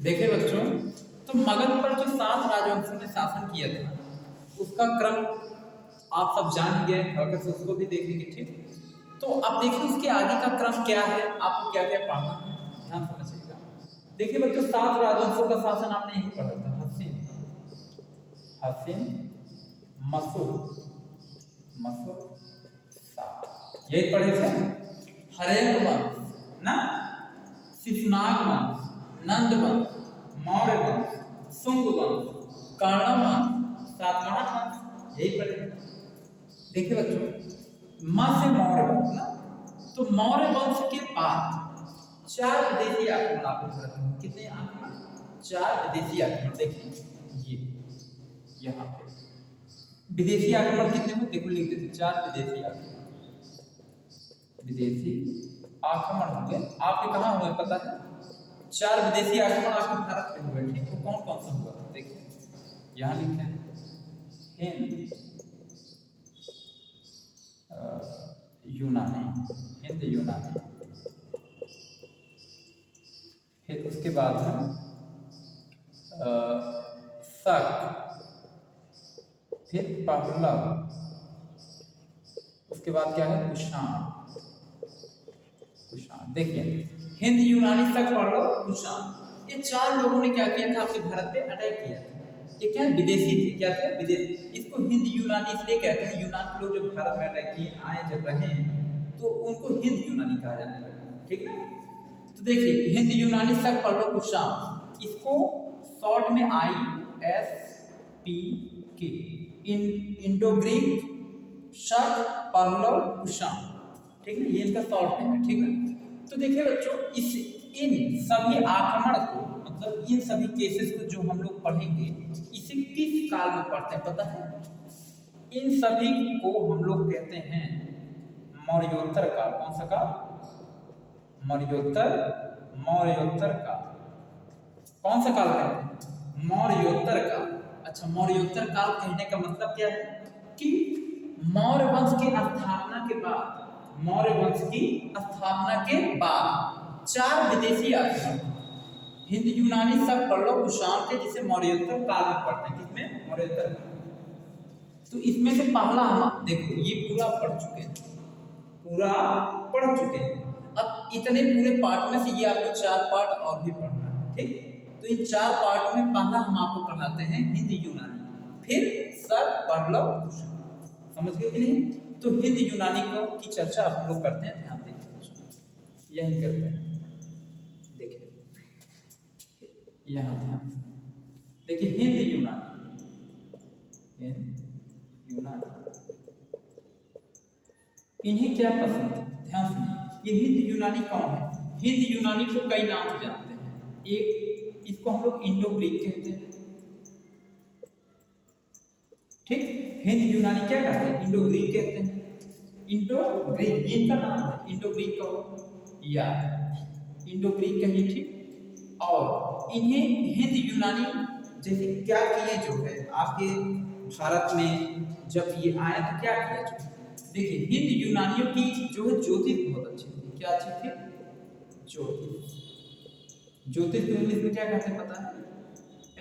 देखिए बच्चों, तो मगध पर जो 7 राजवंशों ने शासन किया था उसका क्रम आप सब जान ही गए, अगर से उसको भी देखेंगे। ठीक, तो अब देखिए उसके आगे का क्रम क्या है, आपको क्या क्या पढ़ना है, ध्यान से समझिएगा। देखिए बच्चों, 7 राजवंशों का शासन आपने यही पढ़ा था, हसीन, हसीन, मसूर, मसूर, यही पढ़े थे। हरेक वंश ना, शिशुनाग वंश, नंद वंश, मौर्य वंश, शुंग वंश, कर्ण वंश, सातवाहन वंश, यही पढ़े। देखिए बच्चों, मां से मौर्य वंश ना, तो मौर्य वंश के बाद 4 विदेशी आक्रमण आपको करते हैं। कितने आक्रमण? 4 विदेशी आक्रमण। देखिए ये यहाँ पे विदेशी आक्रमण कितने हुए, देखो लिख देते, 4 विदेशी आक्रमण, विदेशी आक्रमण हुए आपके कहाँ हुए पता है? 4 विदेशी आक्रमण आपके भारत में हुए। ठीक, तो कौन कौन सा हुआ देखिए, यहाँ लिखे हैं हिंद, यूनानी, हिंद यूनानी, फिर उसके बाद है शक, फिर पहलव, उसके बाद क्या है कुषाण, कुषाण। देखिए हिंद यूनानी शक पहलव कुषाण, ये 4 लोगों ने क्या किया था, आपके भारत पे अटैक किया था। ये क्या विदेशी थे, क्या थे विदेशी। इसको हिंद यूनानी इसलिए कहते हैं, यूनान के लोग जब भारत में अटैक किए आए जब रहे तो उनको हिंद यूनानी कहा जाने लगा। ठीक ना, तो देखिए हिंद यूनानी शक पहलव कुषाण, इसको शॉर्ट में ISPK, इंडो ग्रीक शक पहलव कुषाण। ठीक है, ये इनका शॉर्ट नेम है। ठीक है, तो देखिए बच्चों, इस इन सभी आक्रमण को, मतलब इन सभी केसेस को जो हम लोग पढ़ेंगे, इसे किस काल में पढ़ते हैं पता है? इन सभी को हम लोग कहते हैं मौर्योत्तर काल। कौन सा काल? मौर्योत्तर, मौर्योत्तर काल। कौन सा काल कहते हैं? मौर्योत्तर काल। अच्छा, मौर्योत्तर काल कहने का मतलब क्या है कि मौर्य वंश की स्थापना के बाद, मौर्य वंश की स्थापना के बाद 4 विदेशी आक्रमण हिंद यूनानी शक पहलव कुषाण थे, जिसे मौर्योत्तर काल में पढ़ते हैं। किसमें? मौर्योत्तर काल। तो इसमें से पहला हम देखो, ये पूरा पढ़ चुके हैं, पूरा पढ़ चुके हैं। अब इतने पूरे पार्ट में से ये आपको 4 पार्ट और भी पढ़ना है। ठीक, तो इन 4 पार्ट में पहला हम आपको पढ़ाते हैं हिंद यूनानी, फिर शक पहलव कुषाण। समझ गए कि नहीं? तो हिंद यूनानी को की चर्चा हम लोग करते हैं, ध्यान देखिए, यही करते हैं। देखिए यहाँ ध्यान देखिए, हिंद यूनानी, हिंद यूनानी, इन्हें क्या पसंद है, ध्यान सुनिए। ये हिंद यूनानी कौन है? हिंद यूनानी को कई नाम से जानते हैं। एक, इसको हम लोग इंडो ग्रीक कहते हैं। ठीक, हिंद यूनानी क्या कहते हैं? इंडो ग्रीक कहते हैं। इंडो ग्रीक इनका नाम है, इंडो ग्रीक कहो या इंडो ग्रीक कहिए। ठीक, और इन्हें हिंद यूनानी जैसे क्या किए जो है आपके भारत में जब ये आए तो क्या किया जो, देखिए हिंद यूनानियों की जो है ज्योतिष बहुत अच्छी थी। क्या अच्छी थी? ज्योतिष। ज्योतिष को इंग्लिश में क्या कहते हैं पता है?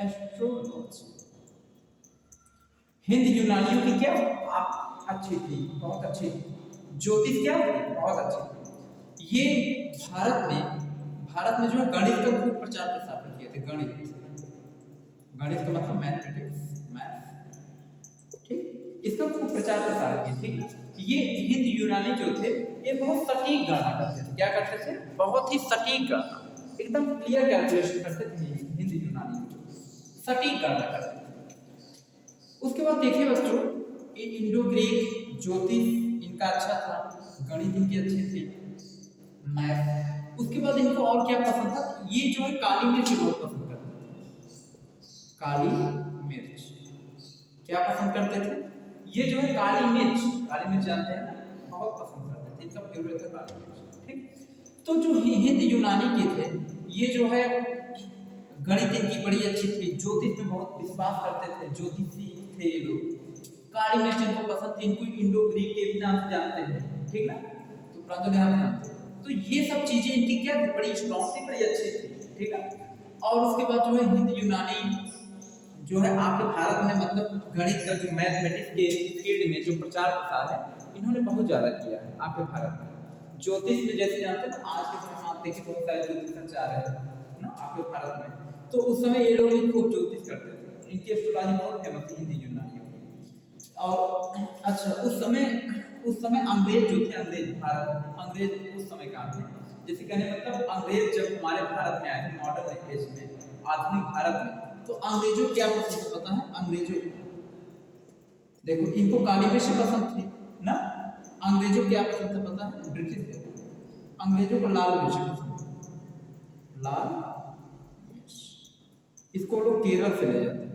एस्ट्रोलॉजी। हिंद यूनानियों की क्या आप अच्छी थी, बहुत अच्छी। ज्योतिष क्या थी? बहुत अच्छी। ये भारत में जो है गणित का खूब प्रचार प्रसार किए थे। गणित का मतलब मैथमेटिक्स, मैथ। ठीक, इसका खूब प्रचार प्रसार किए। ठीक, ये हिंद यूनानी जो थे ये बहुत सटीक गणना करते थे। क्या करते थे? बहुत ही सटीक गणना, एकदम क्लियर कैलकुलेशन करते थे। हिंद यूनानी सटीक गणना करते थे। उसके बाद देखिए बच्चों, इंडो ग्रीक ज्योतिष इनका अच्छा था, गणित इनकी अच्छी थी, मैथ। उसके बाद इनको और क्या पसंद था? ये जो है काली मिर्च बहुत पसंद करते थे। काली मिर्च क्या पसंद करते थे? ये जो है काली मिर्च जानते हैं ना, बहुत पसंद करते थे। इनका फेवरेट था काली मिर्च। ठीक, तो जो हिंद यूनानी के थे, ये जो है गणित इनकी बड़ी अच्छी थी, ज्योतिष में बहुत विश्वास करते थे, ज्योतिषी थे ये लोग। काली मिर्च इनको पसंद थी, इनको इंडो ग्रीक के भी नाम से जानते हैं। ठीक ना, तो प्रांतों ध्यान देना। तो ये सब चीजें इनकी क्या थी, बड़ी स्ट्रॉन्ग थी, बड़ी अच्छी थी, ठीक है। और उसके बाद जो है हिंद यूनानी जो है आपके भारत में मतलब गणित का जो मैथमेटिक्स के फील्ड में जो प्रचार प्रसार है इन्होंने बहुत ज्यादा किया है आपके भारत में। ज्योतिष में जैसे जानते हैं ना, आज के समय में आप देखिए बहुत सारे ज्योतिषाचार्य है ना आपके भारत में, तो उस समय ये लोग भी खूब ज्योतिष करते थे, इनकी एस्ट्रोलॉजी बहुत फेमस थी हिंदी यूनानियों की। और अच्छा उस समय अंग्रेज जो थे, अंग्रेज उस समय का थे, जैसे कहने मतलब अंग्रेज जब हमारे भारत में आए थे मॉडर्न एज में, आधुनिक भारत में, तो अंग्रेजों क्या पता है, अंग्रेजों देखो इनको काली मिर्च पसंद थी ना, अंग्रेजों क्या पसंद था पता है, ब्रिटिश अंग्रेजों को लाल मिर्च पसंद थी, लाल मिर्च, इसको लोग केरल से ले जाते थे,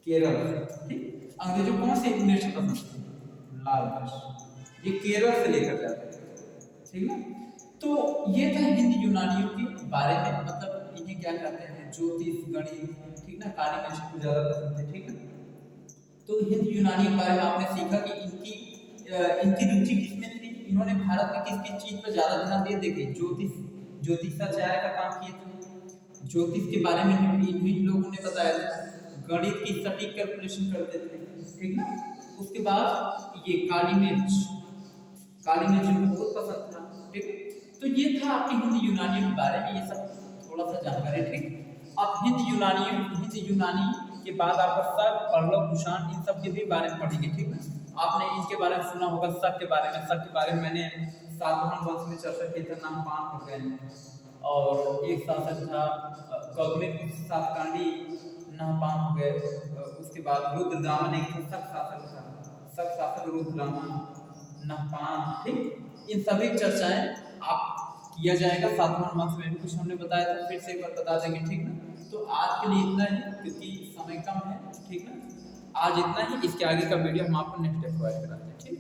केरल से, ठीक। अंग्रेजों को कौन सी मिर्च पसंद थी, लाल मिर्च, ये केरल से लेकर जाते थे, ठीक है। तो ये था हिंद यूनानियों के बारे में, मतलब इन्हें क्या कहते हैं, ज्योतिष गणित, ठीक ना, काली मिर्च को ज्यादा पसंद है, ठीक है। तो हिंद यूनानी के बारे में आपने सीखा कि इनकी रुचि किसमें थी, इन्होंने भारत में किस किस चीज पर ज्यादा ध्यान दिया, देखिए ज्योतिषाचार्य का काम किए थे, ज्योतिष के बारे में इन लोगों ने बताया था, गणित की सटीक कैलकुलेशन करते थे, ठीक ना। उसके बाद ये काली मिर्च इनको बहुत पसंद था, ठीक। तो ये था आपकी हिंद यूनानी के बारे में, ये सब थोड़ा सा जानकारी, ठीक। अब हिंद यूनानी के बाद आपका शक, पल्लव, कुषाण, इन सब के भी बारे में पढ़ेंगे, ठीक है। आपने इनके बारे में सुना होगा, शक के बारे में मैंने सातवाहन वंश में चर्चा की थी, नामपान हो गए, और एक शासक था कौमिक सातकांडी, नामपान हो गए, उसके बाद रुद्रदामन एक शक शासक था, शक शासक रुद्रदामन, नामपान, ठीक। इन सभी चर्चाएं आप किया जाएगा, सातवाहन वंश में भी कुछ हमने बताया था, फिर से एक बार बता देंगे, ठीक ना। तो आज के लिए इतना ही, क्योंकि समय कम है, ठीक है। आज इतना ही, इसके आगे का वीडियो हम आपको नेक्स्ट डे प्रोवाइड कराते हैं, ठीक।